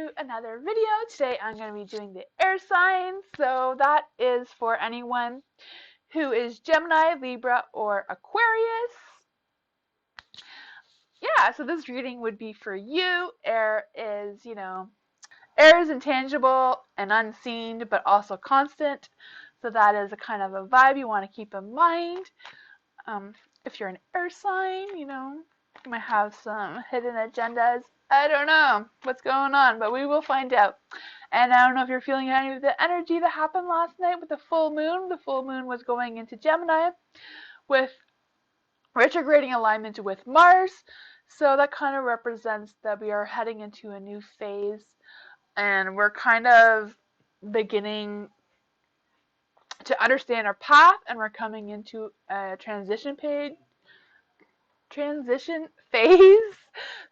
to another video. Today I'm going to be doing the air signs. So that is for anyone who is Gemini, Libra, or Aquarius. Yeah, so this reading would be for you. Air is, air is intangible and unseen, but also constant. So that is a kind of a vibe you want to keep in mind. If you're an air sign, you might have some hidden agendas. I don't know what's going on, but we will find out. And I don't know if you're feeling any of the energy that happened last night with the full moon. The full moon was going into Gemini with retrograding alignment with Mars. So that kind of represents that we are heading into a new phase, and we're kind of beginning to understand our path, and we're coming into a transition phase,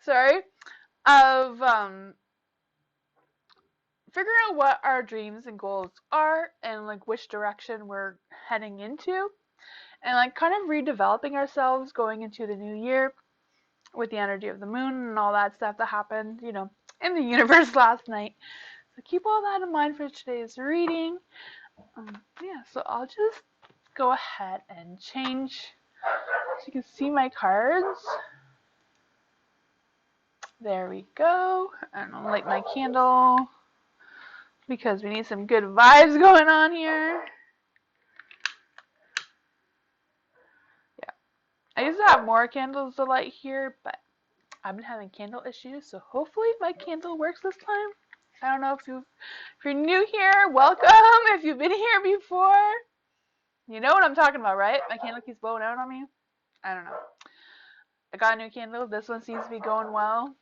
sorry, of figuring out what our dreams and goals are, and like which direction we're heading into, and like kind of redeveloping ourselves going into the new year with the energy of the moon and all that stuff that happened, in the universe last night. So keep all that in mind for today's reading. So I'll just go ahead and change so you can see my cards. There we go. And I'll light my candle because we need some good vibes going on here. Yeah. I used to have more candles to light here, but I've been having candle issues, so hopefully my candle works this time. I don't know if you're new here, welcome. If you've been here before, you know what I'm talking about, right? My candle keeps blowing out on me. I don't know. I got a new candle. This one seems to be going well.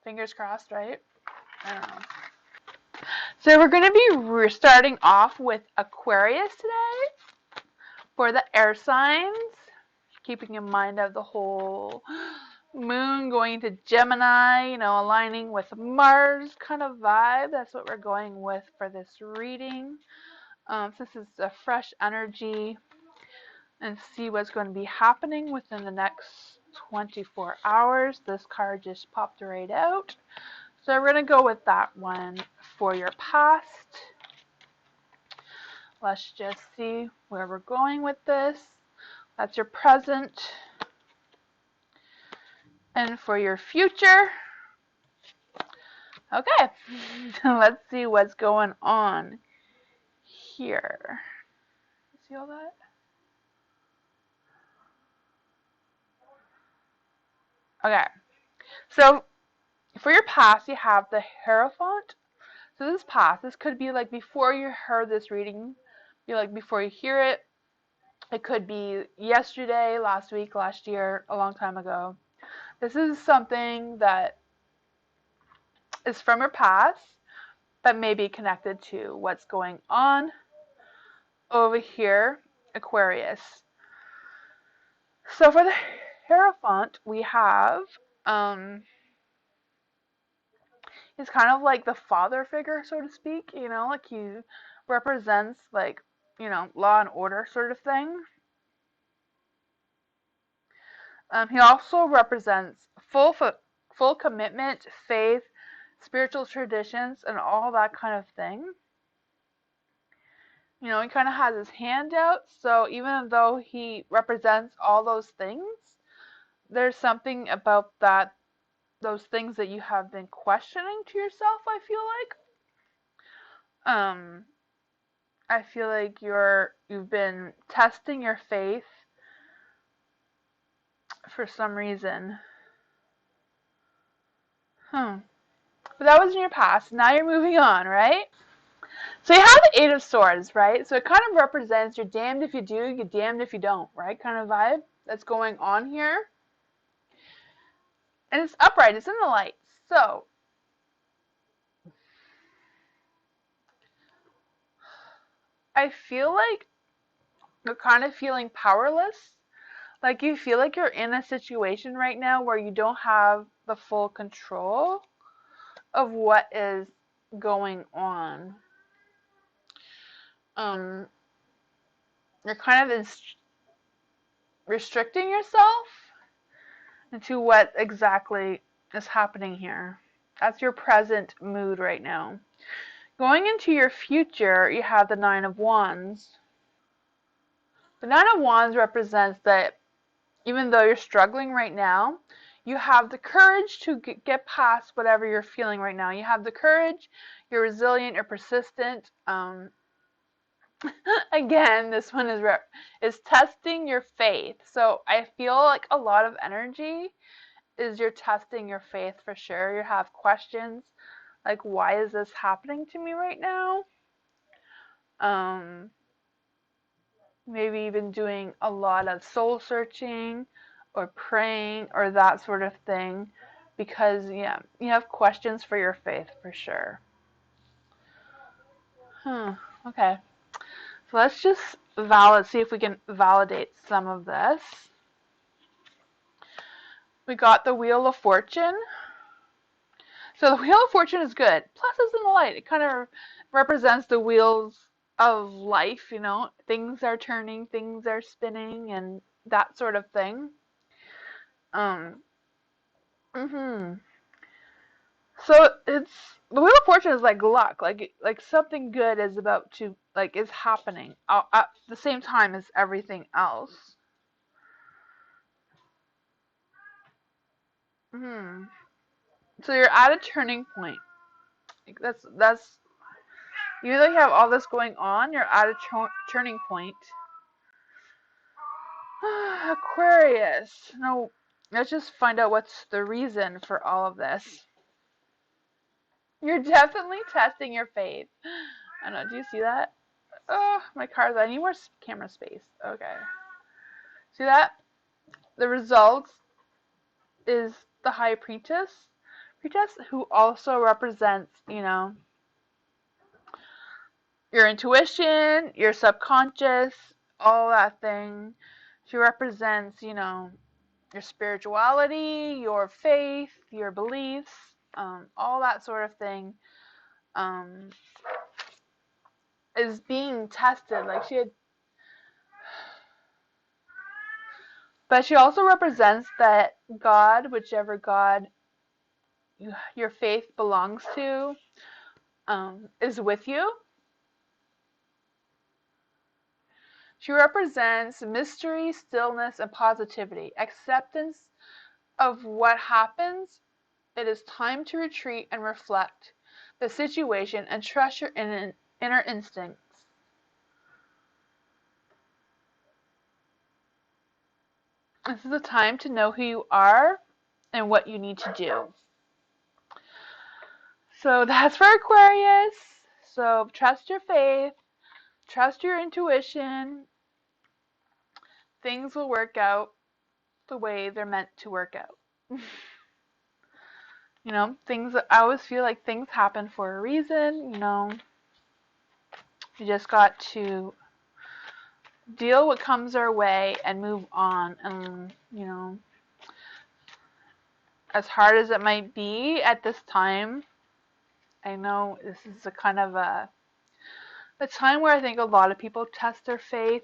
Fingers crossed, right? I don't know. So we're going to be starting off with Aquarius today for the air signs, keeping in mind of the whole moon going to Gemini, aligning with Mars kind of vibe. That's what we're going with for this reading. This is a fresh energy, and see what's going to be happening within the next 24 hours. This card just popped right out. So we're going to go with that one for your past. Let's just see where we're going with this. That's your present. And for your future. Okay, let's see what's going on here. See all that? Okay, so for your past, you have the Hierophant. So this past, this could be like before you heard this reading, like before you hear it. It could be yesterday, last week, last year, a long time ago. This is something that is from your past, but may be connected to what's going on over here, Aquarius. So for the Hierophant, we have, he's kind of like the father figure, so to speak, like he represents like, law and order sort of thing. He also represents full commitment, faith, spiritual traditions, and all that kind of thing. He kind of has his hand out, so even though he represents all those things, there's something about those things that you have been questioning to yourself, I feel like. I feel like you've been testing your faith for some reason. But that was in your past. Now you're moving on, right? So you have the Eight of Swords, right? So it kind of represents you're damned if you do, you're damned if you don't, right? Kind of vibe that's going on here. And it's upright. It's in the light. So I feel like you're kind of feeling powerless. Like you feel like you're in a situation right now where you don't have the full control of what is going on. You're kind of restricting yourself into what exactly is happening here. That's your present mood right now. Going into your future, you have the Nine of Wands. The Nine of Wands represents that even though you're struggling right now, you have the courage to get past whatever you're feeling right now. You have the courage, you're resilient, you're persistent. Again, this one is testing your faith. So I feel like a lot of energy is you're testing your faith for sure. You have questions like, why is this happening to me right now? Maybe even doing a lot of soul searching or praying or that sort of thing, because yeah, you have questions for your faith for sure. Okay. So let's just see if we can validate some of this. We got the Wheel of Fortune. So the Wheel of Fortune is good. Pluses and the light. It kind of represents the wheels of life, you know. Things are turning, things are spinning, and that sort of thing. So it's the Wheel of Fortune is like luck, like something good is about to is happening at the same time as everything else. So you're at a turning point. That's even though you have all this going on, you're at a turning point. Aquarius. No, let's just find out what's the reason for all of this. You're definitely testing your faith. I don't know. Do you see that? Oh, my cards. I need more camera space. Okay. See that? The result is the High Priestess, who also represents, you know, your intuition, your subconscious, all that thing. She represents, you know, your spirituality, your faith, your beliefs, all that sort of thing is being tested. But she also represents that God, whichever God your faith belongs to, is with you. She represents mystery, stillness, and positivity, acceptance of what happens. It is time to retreat and reflect the situation and trust your inner instincts. This is a time to know who you are and what you need to do. So that's for Aquarius. So trust your faith, trust your intuition. Things will work out the way they're meant to work out. You know, I always feel like things happen for a reason, you know. You just got to deal what comes our way and move on. And, you know, as hard as it might be at this time, I know this is a kind of a time where I think a lot of people test their faith,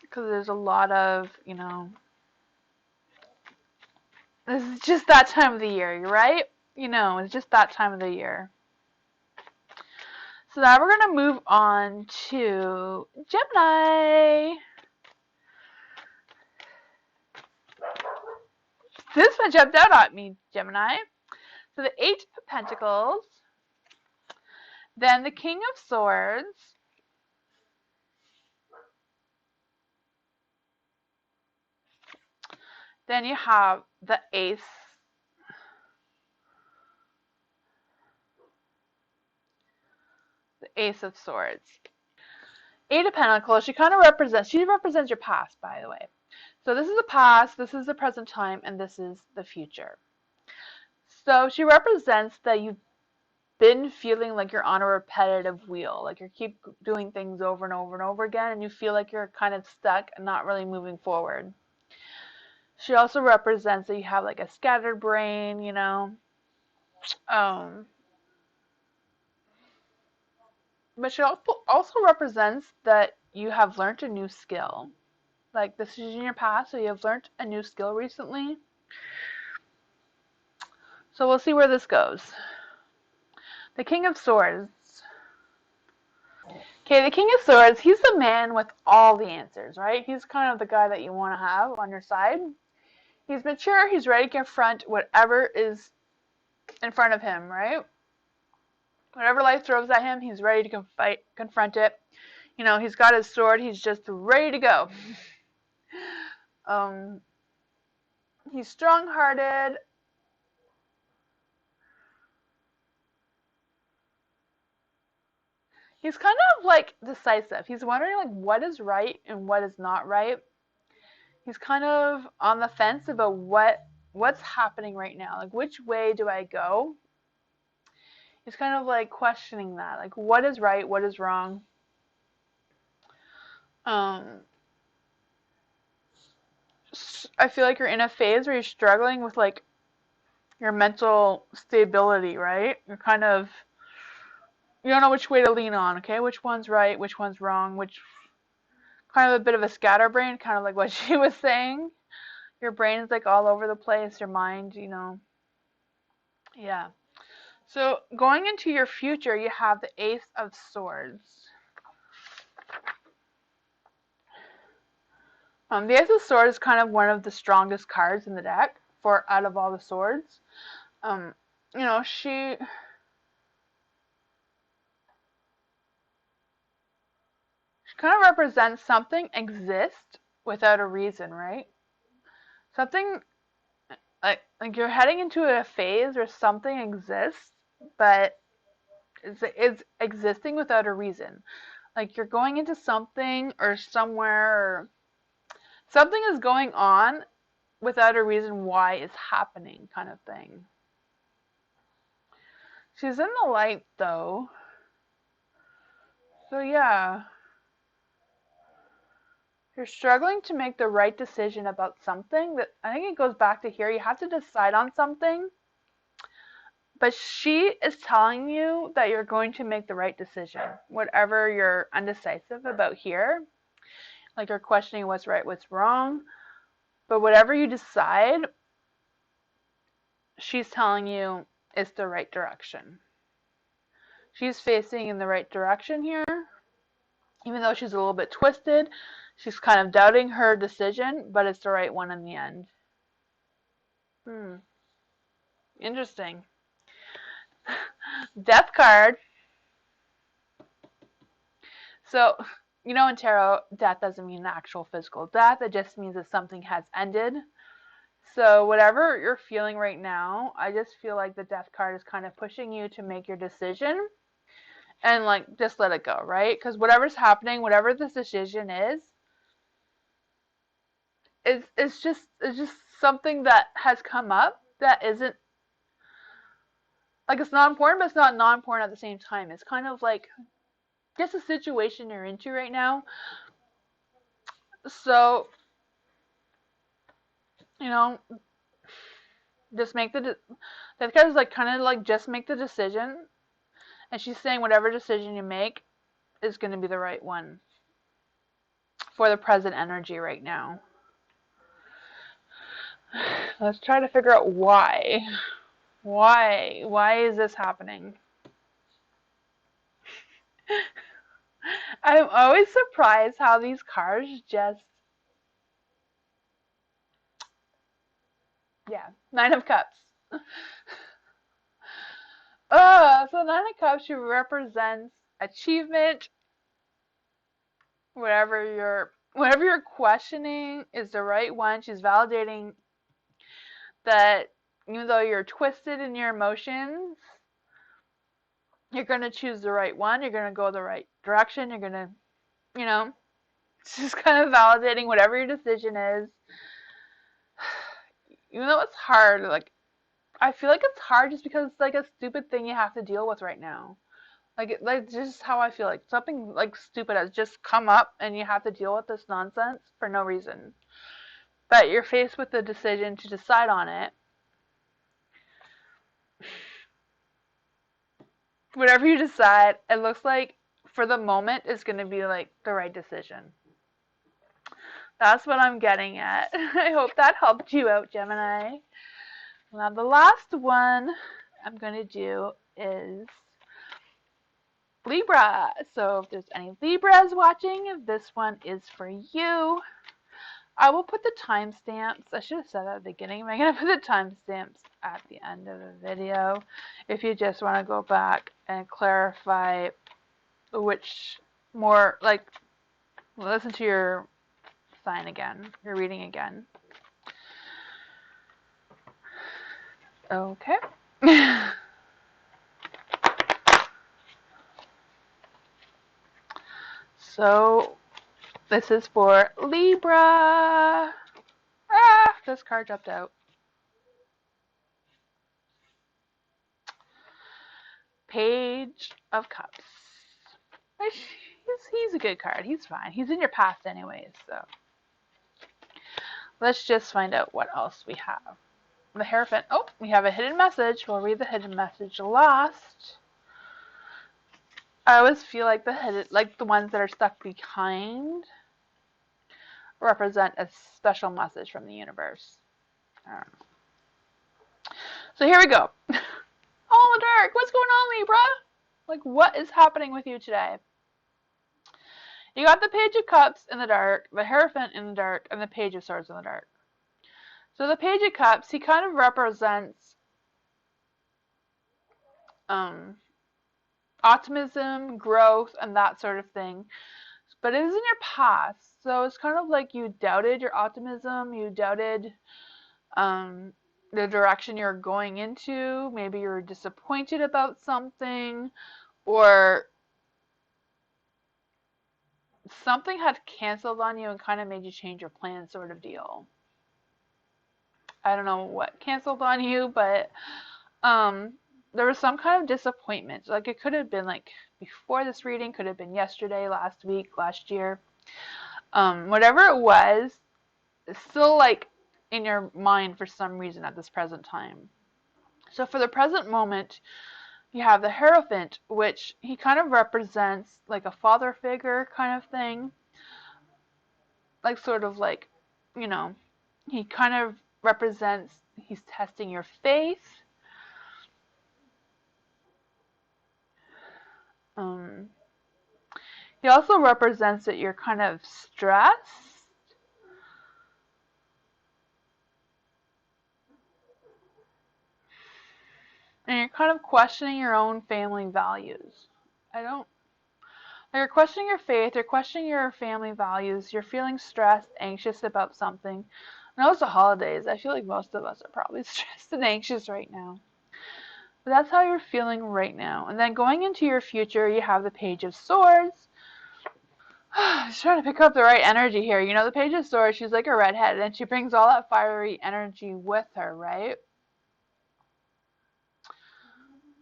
because there's a lot of, you know, this is just that time of the year, right? You know, it's just that time of the year. So now we're going to move on to Gemini. This one jumped out at me, Gemini. So the Eight of Pentacles, then the King of Swords, then you have the Ace of Swords. Eight of Pentacles, she represents your past, by the way. So this is the past, this is the present time, and this is the future. So she represents that you've been feeling like you're on a repetitive wheel, like you keep doing things over and over and over again, and you feel like you're kind of stuck and not really moving forward. She also represents that you have like a scattered brain, you know. But she also represents that you have learned a new skill. Like this is in your past, so you have learned a new skill recently. So we'll see where this goes. The King of Swords. Okay, the King of Swords, he's the man with all the answers, right? He's kind of the guy that you want to have on your side. He's mature, he's ready to confront whatever is in front of him, right? Whatever life throws at him, he's ready to confront it. You know, he's got his sword, he's just ready to go. He's strong-hearted. He's kind of like decisive. He's wondering like what is right and what is not right. He's kind of on the fence about what's happening right now. Like which way do I go? He's kind of like questioning that. Like what is right, what is wrong? I feel like you're in a phase where you're struggling with like your mental stability, right? You're kind of, you don't know which way to lean on, okay? Which one's right, which one's wrong, which, kind of a bit of a scatterbrain, kind of like what she was saying. Your brain is like all over the place, your mind, you know. Yeah. So going into your future, you have the Ace of Swords. The Ace of Swords is kind of one of the strongest cards in the deck for out of all the swords. You know, she kind of represents something exists without a reason, right? Something like you're heading into a phase where something exists, but it's existing without a reason. Like you're going into something or somewhere, or something is going on without a reason why it's happening, kind of thing. She's in the light though. So yeah. You're struggling to make the right decision about something. That I think it goes back to here. You have to decide on something. But she is telling you that you're going to make the right decision. Whatever you're undecisive about here. Like you're questioning what's right, what's wrong. But whatever you decide, she's telling you it's the right direction. She's facing in the right direction here. Even though she's a little bit twisted, she's kind of doubting her decision, but it's the right one in the end. Interesting. Death card. So, you know, in tarot, death doesn't mean actual physical death. It just means that something has ended. So whatever you're feeling right now, I just feel like the death card is kind of pushing you to make your decision and like just let it go, right? Because whatever's happening, whatever this decision is, it's just something that has come up that isn't like, it's not important, but it's not important at the same time. It's kind of like just a situation you're into right now. So, you know, just make the that guy's like kind of like just make the decision, and she's saying whatever decision you make is going to be the right one for the present energy right now. Let's try to figure out why. Why is this happening? I'm always surprised how these cards just, yeah, Nine of Cups. So Nine of Cups, she represents achievement. Whatever you're questioning is the right one. She's validating that even though you're twisted in your emotions, you're going to choose the right one. You're going to go the right direction. You're going to, you know, it's just kind of validating whatever your decision is. Even though it's hard, like, I feel like it's hard just because it's like a stupid thing you have to deal with right now. Like just how I feel, like something like stupid has just come up and you have to deal with this nonsense for no reason. But you're faced with the decision to decide on it. Whatever you decide, it looks like for the moment is going to be like the right decision. That's what I'm getting at. I hope that helped you out, Gemini. Now the last one I'm going to do is Libra. So if there's any Libras watching, this one is for you. I will put the timestamps. I should have said that at the beginning. I'm going to put the timestamps at the end of the video if you just want to go back and clarify which more, like, listen to your sign again, your reading again. Okay. So this is for Libra. Ah, this card dropped out. Page of Cups. He's a good card. He's fine. He's in your past anyways, so. Let's just find out what else we have. The Hierophant. Oh, we have a hidden message. We'll read the hidden message last. I always feel like the ones that are stuck behind represent a special message from the universe. I don't know. So here we go. All in the dark. What's going on, Libra? Like, what is happening with you today? You got the Page of Cups in the dark, the Hierophant in the dark, and the Page of Swords in the dark. So the Page of Cups, he kind of represents optimism, growth, and that sort of thing. But it is in your past, so it's kind of like you doubted your optimism, you doubted the direction you're going into. Maybe you're disappointed about something, or something had canceled on you and kind of made you change your plan, sort of deal. I don't know what canceled on you, but there was some kind of disappointment. Like, it could have been like before this reading, could have been yesterday, last week, last year. Whatever it was, it's still like in your mind for some reason at this present time. So for the present moment, you have the Hierophant, which he kind of represents like a father figure kind of thing. Like, sort of like, you know, he kind of represents, he's testing your faith. He also represents that you're kind of stressed. And you're kind of questioning your own family values. You're questioning your faith, you're questioning your family values, you're feeling stressed, anxious about something. I know it's the holidays. I feel like most of us are probably stressed and anxious right now. But that's how you're feeling right now. And then going into your future, you have the Page of Swords. Just trying to pick up the right energy here. You know, the Page of Swords, she's like a redhead, and she brings all that fiery energy with her, right?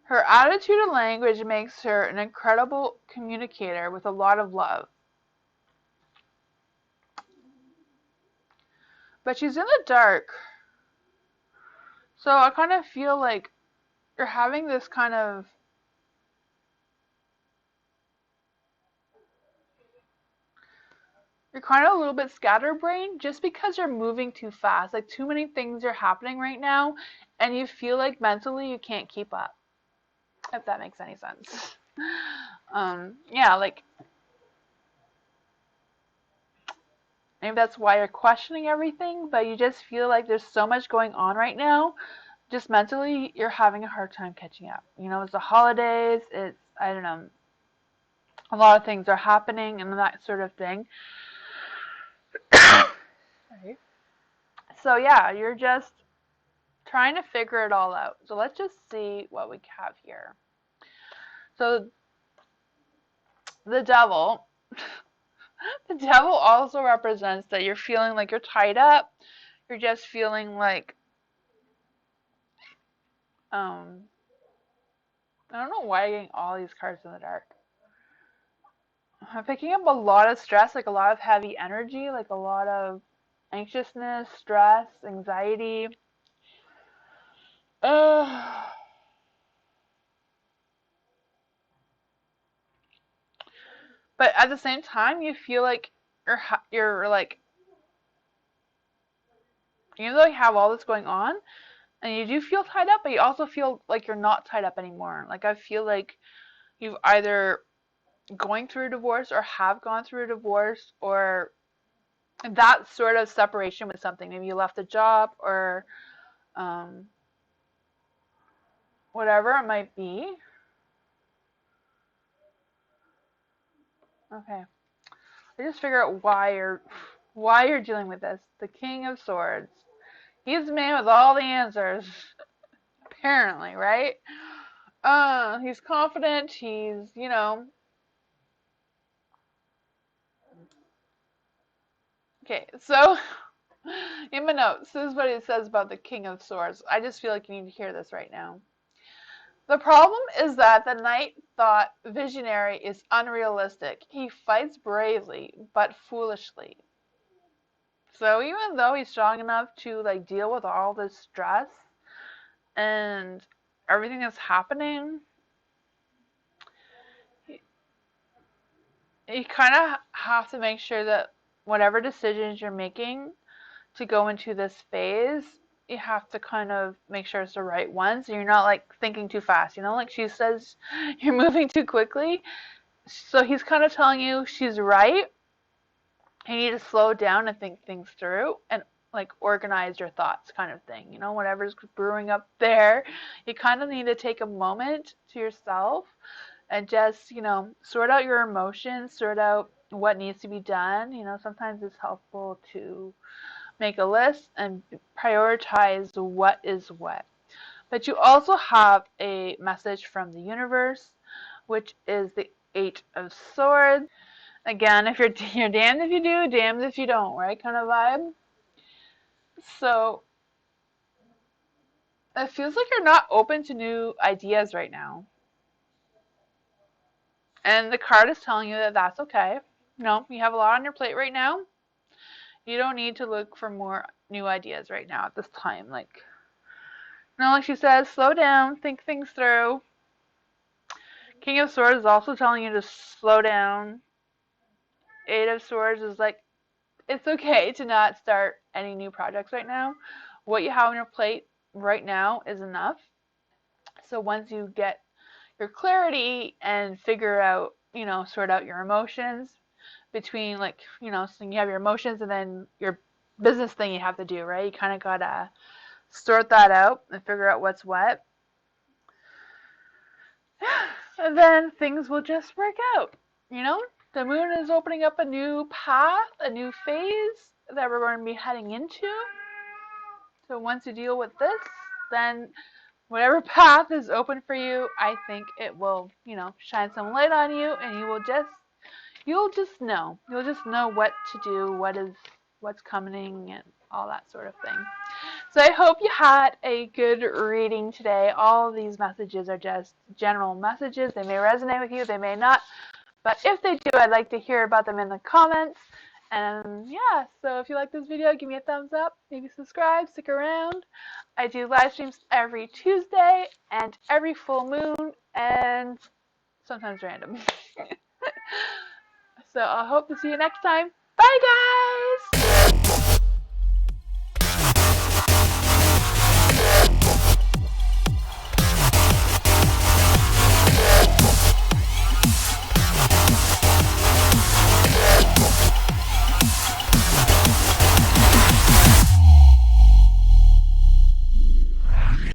Her attitude and language makes her an incredible communicator with a lot of love. But she's in the dark. So I kind of feel like you're having this kind of you're kind of a little bit scatterbrained just because you're moving too fast. Like, too many things are happening right now, and you feel like mentally you can't keep up. If that makes any sense. Yeah, like, maybe that's why you're questioning everything, but you just feel like there's so much going on right now. Just mentally, you're having a hard time catching up. You know, it's the holidays, it's, I don't know, a lot of things are happening and that sort of thing. So yeah, you're just trying to figure it all out. So let's just see what we have here. So the devil, the devil also represents that you're feeling like you're tied up. You're just feeling like, I don't know why I'm getting all these cards in the dark. I'm picking up a lot of stress, like a lot of heavy energy, like a lot of anxiousness, stress, anxiety. But at the same time, you feel like you're like, even though you have all this going on, And you do feel tied up, but you also feel like you're not tied up anymore. Like I feel like you've either going through a divorce or have gone through a divorce or that sort of separation with something. Maybe you left a job or um, whatever it might be. Okay. I just figure out why you're dealing with this. The King of Swords. He's the man with all the answers. Apparently, right? He's confident, he's, okay, so in my notes, this is what it says about the King of Swords. I just feel like you need to hear this right now. The problem is that the knight thought visionary is unrealistic. He fights bravely, but foolishly. So even though he's strong enough to like deal with all this stress and everything that's happening, you kind of have to make sure that whatever decisions you're making to go into this phase, you have to kind of make sure it's the right one. So you're not like thinking too fast, like she says, you're moving too quickly. So he's kind of telling you she's right. You need to slow down and think things through and like organize your thoughts kind of thing. Whatever's brewing up there, you kind of need to take a moment to yourself and just, sort out your emotions, sort out what needs to be done. Sometimes it's helpful to make a list and prioritize what is what. But you also have a message from the universe, which is the Eight of Swords. Again, if you're damned if you do, damned if you don't, right? Kind of vibe. So it feels like you're not open to new ideas right now. And the card is telling you that that's okay. No, you have a lot on your plate right now. You don't need to look for more new ideas right now at this time. Like she says, slow down, think things through. King of Swords is also telling you to slow down. Eight of Swords is like, it's okay to not start any new projects right now. What you have on your plate right now is enough. So once you get your clarity and figure out, sort out your emotions between like, so you have your emotions and then your business thing you have to do, right? You kind of got to sort that out and figure out what's what. And then things will just work out, The moon is opening up a new path, a new phase that we're going to be heading into. So once you deal with this, then whatever path is open for you, I think it will, shine some light on you and you'll just know. You'll just know what to do, what's coming and all that sort of thing. So I hope you had a good reading today. All of these messages are just general messages. They may resonate with you, they may not. But if they do, I'd like to hear about them in the comments. And yeah, so if you like this video, give me a thumbs up, maybe subscribe, stick around. I do live streams every Tuesday and every full moon and sometimes random. So I hope to see you next time. Bye guys!